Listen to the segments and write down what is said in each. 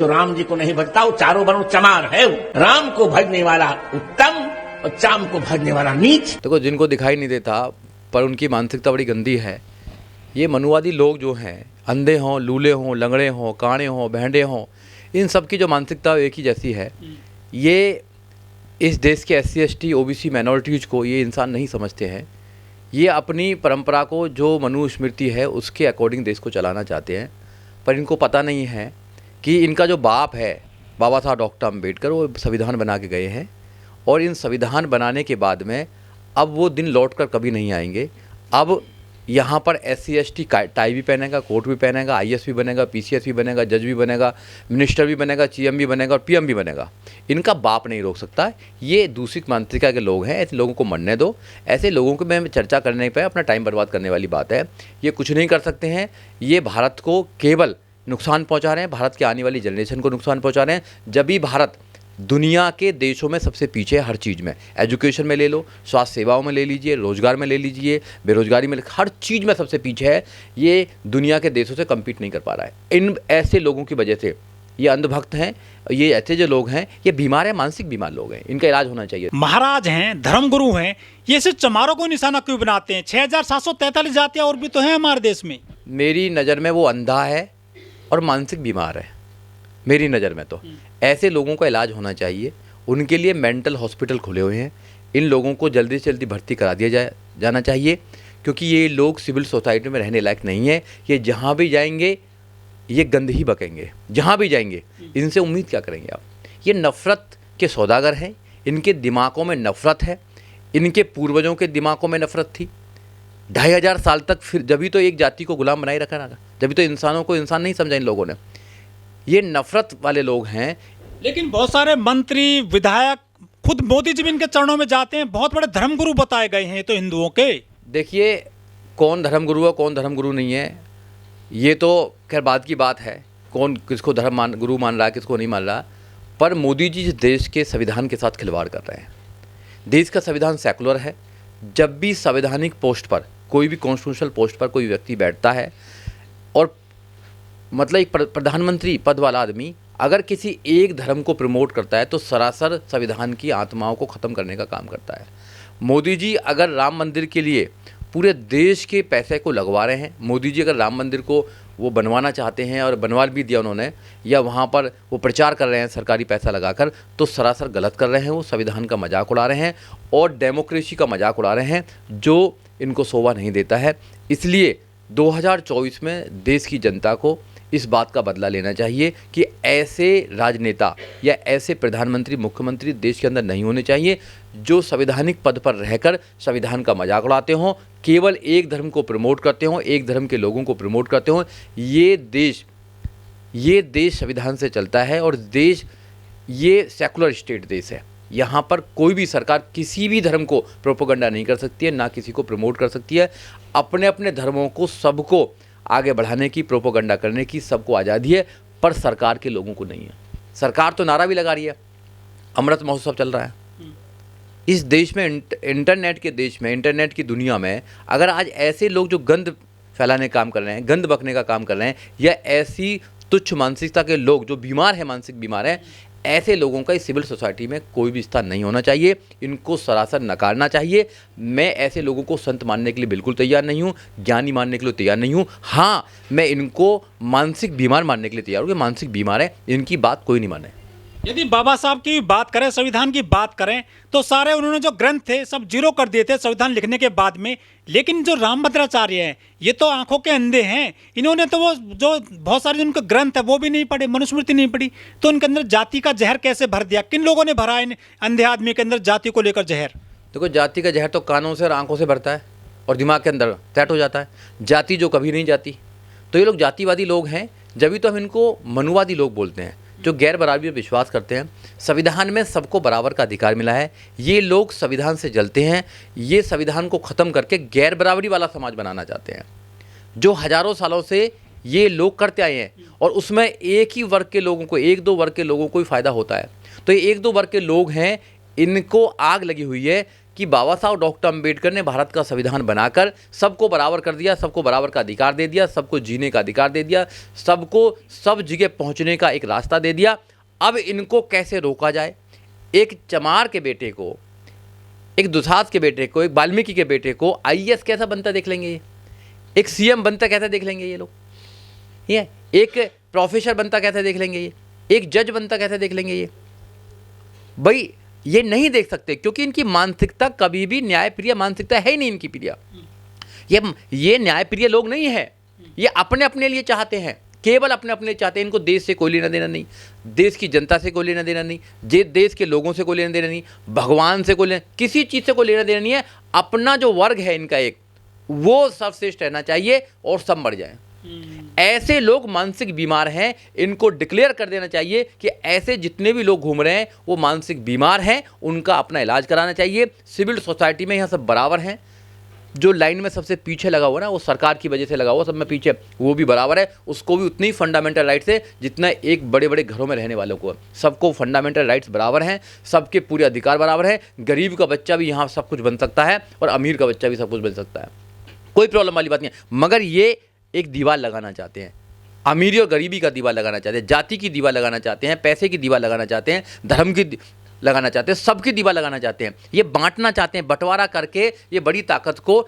जो राम जी को नहीं भजता वो चारों वर्णों चमार है। वो राम को भजने वाला उत्तम और चाम को भजने वाला नीच। देखो, जिनको दिखाई नहीं देता पर उनकी मानसिकता बड़ी गंदी है। ये मनुवादी लोग जो हैं, अंधे हों, लूले हों, लंगड़े हों, काणे हों, बहंडे हों, इन सब की जो मानसिकता एक ही जैसी है। ये इस देश के SC ST OBC माइनॉरिटीज़ को ये इंसान नहीं समझते हैं। ये अपनी परंपरा को, जो मनुस्मृति है, उसके अकॉर्डिंग देश को चलाना चाहते हैं। पर इनको पता नहीं है कि इनका जो बाप है, बाबा साहब डॉक्टर अम्बेडकर, वो संविधान बना के गए हैं और इन संविधान बनाने के बाद में अब वो दिन लौट कर कभी नहीं आएंगे। अब यहाँ पर SC ST टाई भी पहनेगा, कोट भी पहनेगा, IAS भी बनेगा, PCS भी बनेगा, जज भी बनेगा, मिनिस्टर भी बनेगा, CM भी बनेगा और PM भी बनेगा। इनका बाप नहीं रोक सकता। ये दूसरी मानसिकता के लोग हैं, ऐसे लोगों को मरने दो। ऐसे लोगों को मैं चर्चा करने पर अपना टाइम बर्बाद करने वाली बात है। ये कुछ नहीं कर सकते हैं। ये भारत को केवल नुकसान पहुँचा रहे हैं, भारत के आने वाली जनरेशन को नुकसान पहुँचा रहे हैं। जब भी भारत दुनिया के देशों में सबसे पीछे है, हर चीज़ में, एजुकेशन में ले लो, स्वास्थ्य सेवाओं में ले लीजिए, रोजगार में ले लीजिए, बेरोजगारी में, हर चीज़ में सबसे पीछे है। ये दुनिया के देशों से कम्पीट नहीं कर पा रहा है। इन ऐसे लोगों की वजह से ये अंधभक्त हैं। ये ऐसे जो लोग हैं, ये बीमार हैं, मानसिक बीमार लोग हैं। इनका इलाज होना चाहिए। महाराज हैं, धर्मगुरु हैं, ये सिर्फ चमारों को निशाना क्यों बनाते हैं? 6743 जातियां और भी तो हैं हमारे देश में। मेरी नज़र में वो अंधा है और मानसिक बीमार है। मेरी नज़र में तो ऐसे लोगों का इलाज होना चाहिए। उनके लिए मेंटल हॉस्पिटल खुले हुए हैं। इन लोगों को जल्दी से जल्दी भर्ती करा दिया जाना चाहिए, क्योंकि ये लोग सिविल सोसाइटी में रहने लायक नहीं है। ये जहाँ भी जाएंगे ये गंद ही बकेंगे, जहाँ भी जाएंगे। इनसे उम्मीद क्या करेंगे आप? ये नफ़रत के सौदागर हैं। इनके दिमागों में नफ़रत है। इनके पूर्वजों के दिमागों में नफ़रत थी 2500 साल तक। फिर जभी तो एक जाति को गुलाम बनाए रखा ना, जभी तो इंसानों को इंसान नहीं समझा इन लोगों ने। ये नफरत वाले लोग हैं। लेकिन बहुत सारे मंत्री, विधायक, खुद मोदी जी भी इनके चरणों में जाते हैं। बहुत बड़े धर्मगुरु बताए गए हैं तो हिंदुओं के। देखिए, कौन धर्मगुरु है, कौन धर्मगुरु नहीं है, ये तो खैर बात की बात है। कौन किसको गुरु मान रहा है, किसको नहीं मान रहा। पर मोदी जी इस देश के संविधान के साथ खिलवाड़ कर रहे हैं। देश का संविधान सेकुलर है। जब भी संवैधानिक पोस्ट पर, कोई भी कॉन्स्टिट्यूशनल पोस्ट पर कोई व्यक्ति बैठता है, और मतलब एक प्रधानमंत्री पद वाला आदमी अगर किसी एक धर्म को प्रमोट करता है तो सरासर संविधान की आत्माओं को ख़त्म करने का काम करता है। मोदी जी अगर राम मंदिर के लिए पूरे देश के पैसे को लगवा रहे हैं, मोदी जी अगर राम मंदिर को वो बनवाना चाहते हैं और बनवा भी दिया उन्होंने, या वहाँ पर वो प्रचार कर रहे हैं सरकारी पैसा लगाकर, तो सरासर गलत कर रहे हैं। वो संविधान का मजाक उड़ा रहे हैं और डेमोक्रेसी का मजाक उड़ा रहे हैं, जो इनको शोभा नहीं देता है। इसलिए 2024 में देश की जनता को इस बात का बदला लेना चाहिए कि ऐसे राजनेता या ऐसे प्रधानमंत्री, मुख्यमंत्री देश के अंदर नहीं होने चाहिए जो संवैधानिक पद पर रहकर संविधान का मजाक उड़ाते हों, केवल एक धर्म को प्रमोट करते हों, एक धर्म के लोगों को प्रमोट करते हों। ये देश संविधान से चलता है और ये सेकुलर स्टेट देश है। यहाँ पर कोई भी सरकार किसी भी धर्म को प्रोपेगेंडा नहीं कर सकती है, ना किसी को प्रमोट कर सकती है। अपने अपने धर्मों को, सबको आगे बढ़ाने की, प्रोपेगेंडा करने की सबको आज़ादी है, पर सरकार के लोगों को नहीं है। सरकार तो नारा भी लगा रही है, अमृत महोत्सव चल रहा है। इस देश में, इंटरनेट के देश में, इंटरनेट की दुनिया में, अगर आज ऐसे लोग जो गंद फैलाने का काम कर रहे हैं, गंद बकने का काम कर रहे हैं, या ऐसी तुच्छ मानसिकता के लोग जो बीमार हैं, मानसिक बीमार हैं, ऐसे लोगों का इस सिविल सोसाइटी में कोई भी स्थान नहीं होना चाहिए। इनको सरासर नकारना चाहिए। मैं ऐसे लोगों को संत मानने के लिए बिल्कुल तैयार नहीं हूँ, ज्ञानी मानने के लिए तैयार नहीं हूँ। हाँ, मैं इनको मानसिक बीमार मानने के लिए तैयार हूँ कि मानसिक बीमार है, इनकी बात कोई नहीं माने। यदि बाबा साहब की बात करें, संविधान की बात करें, तो सारे उन्होंने जो ग्रंथ थे सब जीरो कर दिए थे संविधान लिखने के बाद में। लेकिन जो रामभद्राचार्य हैं, ये तो आंखों के अंधे हैं। इन्होंने तो वो जो बहुत सारे उनके ग्रंथ है वो भी नहीं पढ़े, मनुस्मृति नहीं पढ़ी, तो उनके अंदर जाति का जहर कैसे भर दिया? किन लोगों ने भरा इन अंधे आदमी के अंदर जाति को लेकर जहर? देखो, जाति का जहर तो कानों से और आंखों से भरता है और दिमाग के अंदर सेट हो जाता है। जाति जो कभी नहीं जाती, तो ये लोग जातिवादी लोग हैं। जब भी तो हम इनको मनुवादी लोग बोलते हैं, जो गैर बराबरी में विश्वास करते हैं। संविधान में सबको बराबर का अधिकार मिला है। ये लोग संविधान से जलते हैं। ये संविधान को ख़त्म करके गैर बराबरी वाला समाज बनाना चाहते हैं, जो हज़ारों सालों से ये लोग करते आए हैं। और उसमें एक ही वर्ग के लोगों को, एक दो वर्ग के लोगों को ही फ़ायदा होता है। तो ये एक दो वर्ग के लोग हैं, इनको आग लगी हुई है कि बाबा साहब डॉक्टर अंबेडकर ने भारत का संविधान बनाकर सबको बराबर कर दिया, सबको बराबर का अधिकार दे दिया, सबको जीने का अधिकार दे दिया, सबको सब जगह पहुंचने का एक रास्ता दे दिया। अब इनको कैसे रोका जाए? एक चमार के बेटे को, एक दुसाध के बेटे को, एक वाल्मीकि के बेटे को आईएएस कैसा बनता देख लेंगे ये? एक सीएम बनता कैसे देख लेंगे ये लोग? ये एक प्रोफेसर बनता कैसे देख लेंगे ये? एक जज बनता कैसे देख लेंगे ये? भाई ये नहीं देख सकते, क्योंकि इनकी मानसिकता कभी भी न्यायप्रिय मानसिकता है ही नहीं इनकी प्रिय। ये न्यायप्रिय लोग नहीं है, ये अपने अपने लिए चाहते हैं, केवल अपने अपने चाहते हैं। इनको देश से कोई लेना देना नहीं, देश की जनता से कोई लेना देना नहीं, देश के लोगों से कोई लेना देना नहीं, भगवान से कोई लेना, किसी चीज़ से कोई लेना देना नहीं है। अपना जो वर्ग है इनका एक, वो सर्वश्रेष्ठ रहना चाहिए और सब मर जाए। ऐसे लोग मानसिक बीमार हैं, इनको डिक्लेयर कर देना चाहिए कि ऐसे जितने भी लोग घूम रहे हैं वो मानसिक बीमार हैं, उनका अपना इलाज कराना चाहिए। सिविल सोसाइटी में यहाँ सब बराबर हैं। जो लाइन में सबसे पीछे लगा हुआ ना, वो सरकार की वजह से लगा हुआ, सब में पीछे, वो भी बराबर है। उसको भी उतनी फंडामेंटल राइट्स है जितना एक बड़े बड़े घरों में रहने वालों को है। सबको फंडामेंटल राइट्स बराबर हैं, सबके पूरे अधिकार बराबर हैं। गरीब का बच्चा भी यहाँ सब कुछ बन सकता है और अमीर का बच्चा भी सब कुछ बन सकता है, कोई प्रॉब्लम वाली बात नहीं है। मगर ये एक दीवार लगाना चाहते हैं, अमीरी और गरीबी का दीवार लगाना चाहते हैं, जाति की दीवार लगाना चाहते हैं, पैसे की दीवार लगाना चाहते हैं, धर्म की लगाना चाहते हैं, सबकी दीवार लगाना चाहते हैं। ये बांटना चाहते हैं, बंटवारा करके ये बड़ी ताकत को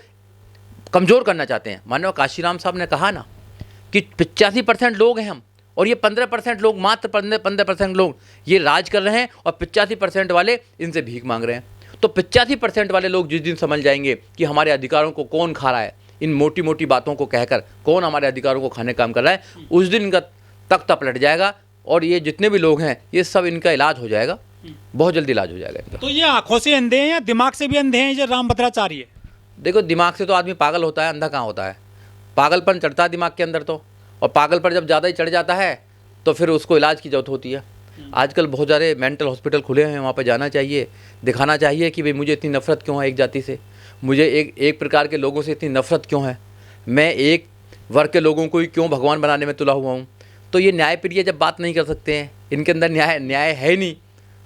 कमज़ोर करना चाहते हैं। मानव काशीराम साहब ने कहा ना कि 85% लोग हैं हम, और ये 15% लोग, मात्र 15% लोग ये राज कर रहे हैं, और 85% वाले इनसे भीख मांग रहे हैं। तो 85% वाले लोग जिस दिन समझ जाएंगे कि हमारे अधिकारों को कौन खा रहा है, इन मोटी मोटी बातों को कहकर कौन हमारे अधिकारों को खाने का काम कर रहा है, उस दिन इनका तख्ता पलट जाएगा, और ये जितने भी लोग हैं ये सब इनका इलाज हो जाएगा, बहुत जल्दी इलाज हो जाएगा इनका। तो ये आंखों से अंधे हैं या दिमाग से भी अंधे हैं ये रामभद्राचार्य? देखो, दिमाग से तो आदमी पागल होता है, अंधा कहाँ होता है। पागलपन चढ़ता है दिमाग के अंदर तो, और पागलपन जब ज़्यादा ही चढ़ जाता है तो फिर उसको इलाज की जरूरत होती है। आजकल बहुत सारे मेंटल हॉस्पिटल खुले हैं, वहाँ पर जाना चाहिए, दिखाना चाहिए कि भाई मुझे इतनी नफरत क्यों है एक जाति से, मुझे एक प्रकार के लोगों से इतनी नफरत क्यों है, मैं एक वर्ग के लोगों को ही क्यों भगवान बनाने में तुला हुआ हूँ। तो ये न्यायप्रिय जब बात नहीं कर सकते हैं, इनके अंदर न्याय है नहीं,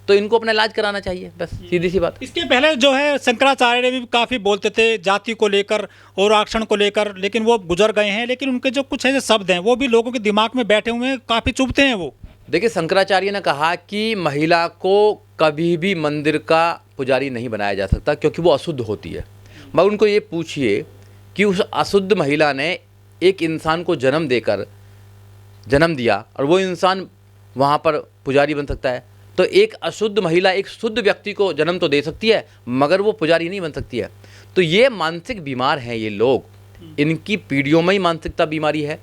तो इनको अपना इलाज कराना चाहिए, बस सीधी सी बात। इसके पहले जो है शंकराचार्य भी काफ़ी बोलते थे जाति को लेकर और आरक्षण को लेकर, लेकिन वो गुजर गए हैं। लेकिन उनके जो कुछ ऐसे शब्द हैं वो भी लोगों के दिमाग में बैठे हुए हैं, काफ़ी चुभते हैं वो। देखिए, शंकराचार्य ने कहा कि महिला को कभी भी मंदिर का पुजारी नहीं बनाया जा सकता, क्योंकि वो अशुद्ध होती है। मगर उनको ये पूछिए कि उस अशुद्ध महिला ने एक इंसान को जन्म दिया और वो इंसान वहाँ पर पुजारी बन सकता है। तो एक अशुद्ध महिला एक शुद्ध व्यक्ति को जन्म तो दे सकती है, मगर वो पुजारी नहीं बन सकती है। तो ये मानसिक बीमार हैं ये लोग, इनकी पीढ़ियों में ही मानसिकता बीमारी है,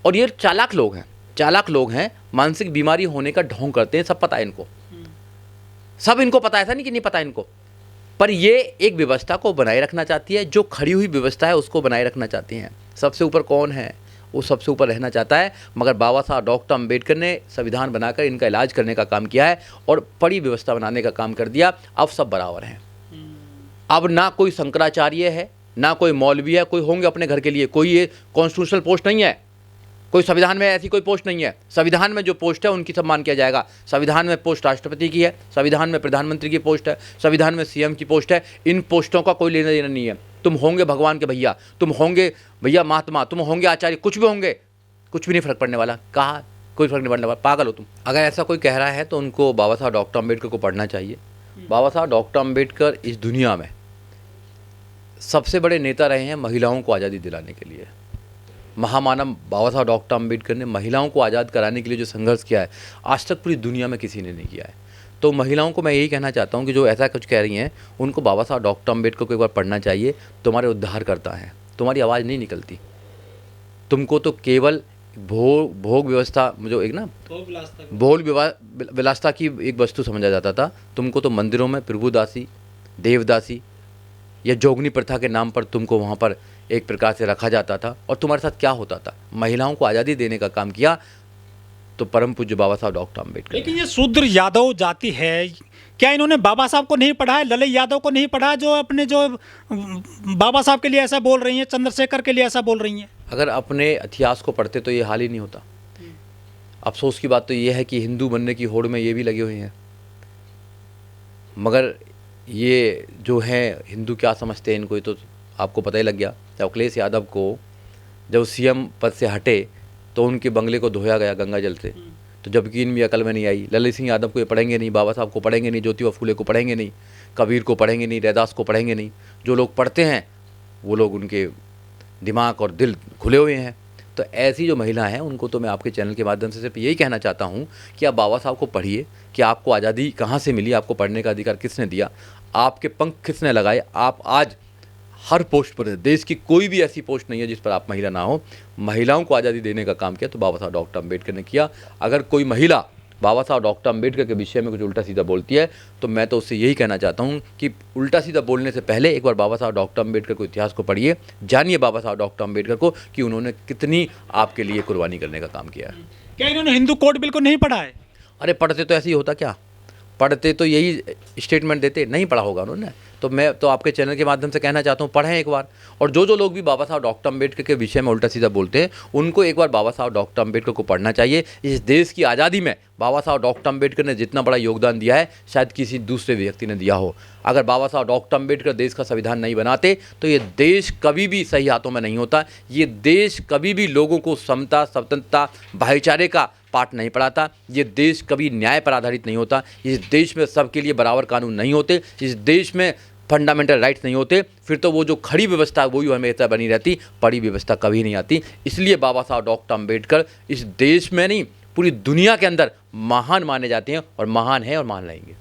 और ये चालाक लोग हैं, मानसिक बीमारी होने का ढोंग करते हैं, सब पता है इनको, सब इनको पता है, ऐसा नहीं कि नहीं पता इनको। पर ये एक व्यवस्था को बनाए रखना चाहती है, जो खड़ी हुई व्यवस्था है उसको बनाए रखना चाहती हैं। सबसे ऊपर कौन है? वो सबसे ऊपर रहना चाहता है। मगर बाबा साहब डॉक्टर अंबेडकर ने संविधान बनाकर इनका इलाज करने का काम किया है और बड़ी व्यवस्था बनाने का काम कर दिया। अब सब बराबर हैं। अब ना कोई शंकराचार्य है, ना कोई मौलवी है, कोई होंगे अपने घर के लिए। कोई ये कॉन्स्टिट्यूशनल पोस्ट नहीं है, कोई संविधान में ऐसी कोई पोस्ट नहीं है। संविधान में जो पोस्ट है उनकी सम्मान किया जाएगा। संविधान में पोस्ट राष्ट्रपति की है, संविधान में प्रधानमंत्री की पोस्ट है, संविधान में सीएम की पोस्ट है। इन पोस्टों का कोई लेना देना नहीं है। तुम होंगे भगवान के भैया, तुम होंगे भैया महात्मा, तुम होंगे आचार्य, कुछ भी होंगे, कुछ भी नहीं फर्क पड़ने वाला। कहा कोई फर्क नहीं पड़ने वाला, पागल हो तुम। अगर ऐसा कोई कह रहा है तो उनको बाबा साहब डॉक्टर अम्बेडकर को पढ़ना चाहिए। बाबा साहब डॉक्टर अम्बेडकर इस दुनिया में सबसे बड़े नेता रहे हैं महिलाओं को आज़ादी दिलाने के लिए। महामानव बाबा साहब डॉक्टर अम्बेडकर ने महिलाओं को आज़ाद कराने के लिए जो संघर्ष किया है, आज तक पूरी दुनिया में किसी ने नहीं किया है। तो महिलाओं को मैं यही कहना चाहता हूँ कि जो ऐसा कुछ कह रही हैं, उनको बाबा साहब डॉक्टर अम्बेडकर को एक बार पढ़ना चाहिए। तुम्हारे उद्धार करता है, तुम्हारी आवाज़ नहीं निकलती। तुमको तो केवल भोग व्यवस्था, जो एक ना भोग विलासता की एक वस्तु समझा जाता था। तुमको तो मंदिरों में प्रभुदासी, देवदासी या जोगनी प्रथा के नाम पर तुमको वहाँ पर एक प्रकार से रखा जाता था। और तुम्हारे साथ क्या होता था? महिलाओं को आज़ादी देने का काम किया तो परम पूज्य बाबा साहब डॉक्टर अम्बेडकर। लेकिन ये शूद्र यादव जाति है, क्या इन्होंने बाबा साहब को नहीं पढ़ा है, ललित यादव को नहीं पढ़ा है, जो अपने जो बाबा साहब के लिए ऐसा बोल रही हैं, चंद्रशेखर के लिए ऐसा बोल रही हैं? अगर अपने इतिहास को पढ़ते तो ये हाल ही नहीं होता। अफसोस की बात तो ये है कि हिंदू बनने की होड़ में ये भी लगे हुए हैं। मगर ये जो है हिंदू क्या समझते हैं इनको, ये तो आपको पता ही लग गया। जब अखिलेश यादव को जब सीएम पद से हटे तो उनके बंगले को धोया गया गंगा जल से, तो जबकि इनमें अकल में नहीं आई। ललित सिंह यादव को ये पढ़ेंगे नहीं, बाबा साहब को पढ़ेंगे नहीं, ज्योतिबा फूले को पढ़ेंगे नहीं, कबीर को पढ़ेंगे नहीं, रैदास को पढ़ेंगे नहीं। जो लोग पढ़ते हैं वो लोग, उनके दिमाग और दिल खुले हुए हैं। तो ऐसी जो महिला हैं उनको तो मैं आपके चैनल के माध्यम से सिर्फ यही कहना चाहता हूँ कि आप बाबा साहब को पढ़िए कि आपको आज़ादी कहाँ से मिली, आपको पढ़ने का अधिकार किसने दिया, आपके पंख किसने लगाए। आप आज हर पोस्ट पर, देश की कोई भी ऐसी पोस्ट नहीं है जिस पर आप महिला ना हो। महिलाओं को आज़ादी देने का काम किया तो बाबा साहब डॉक्टर अम्बेडकर ने किया। अगर कोई महिला बाबा साहब डॉक्टर अम्बेडकर के विषय में कुछ उल्टा सीधा बोलती है तो मैं तो उससे यही कहना चाहता हूँ कि उल्टा सीधा बोलने से पहले एक बार बाबा साहब डॉक्टर अम्बेडकर को, इतिहास को पढ़िए, जानिए बाबा साहब डॉक्टर अम्बेडकर को कि उन्होंने कितनी आपके लिए कुर्बानी करने का काम किया है। क्या इन्होंने हिंदू कोड बिल को नहीं पढ़ा है? अरे पढ़ते तो ऐसे ही होता क्या, पढ़ते तो यही स्टेटमेंट देते, नहीं पढ़ा होगा उन्होंने। तो मैं तो आपके चैनल के माध्यम से कहना चाहता हूँ पढ़ें एक बार। और जो लोग भी बाबा साहब डॉक्टर अम्बेडकर के विषय में उल्टा सीधा बोलते हैं उनको एक बार बाबा साहब डॉक्टर अम्बेडकर को पढ़ना चाहिए। इस देश की आज़ादी में बाबा साहब डॉक्टर अम्बेडकर ने जितना बड़ा योगदान दिया है शायद किसी दूसरे व्यक्ति ने दिया हो। अगर बाबा साहब डॉक्टर अम्बेडकर देश का संविधान नहीं बनाते तो ये देश कभी भी सही हाथों में नहीं होता। ये देश कभी भी लोगों को समता, स्वतंत्रता, भाईचारे का पाठ नहीं पढ़ाता। ये देश कभी न्याय पर आधारित नहीं होता। इस देश में सबके लिए बराबर कानून नहीं होते। इस देश में फंडामेंटल राइट्स नहीं होते। फिर तो वो जो खड़ी व्यवस्था है वही हमेशा बनी रहती, पड़ी व्यवस्था कभी नहीं आती। इसलिए बाबा साहब डॉक्टर अम्बेडकर इस देश में नहीं, पूरी दुनिया के अंदर महान माने जाते हैं और महान है और मान रहेंगे।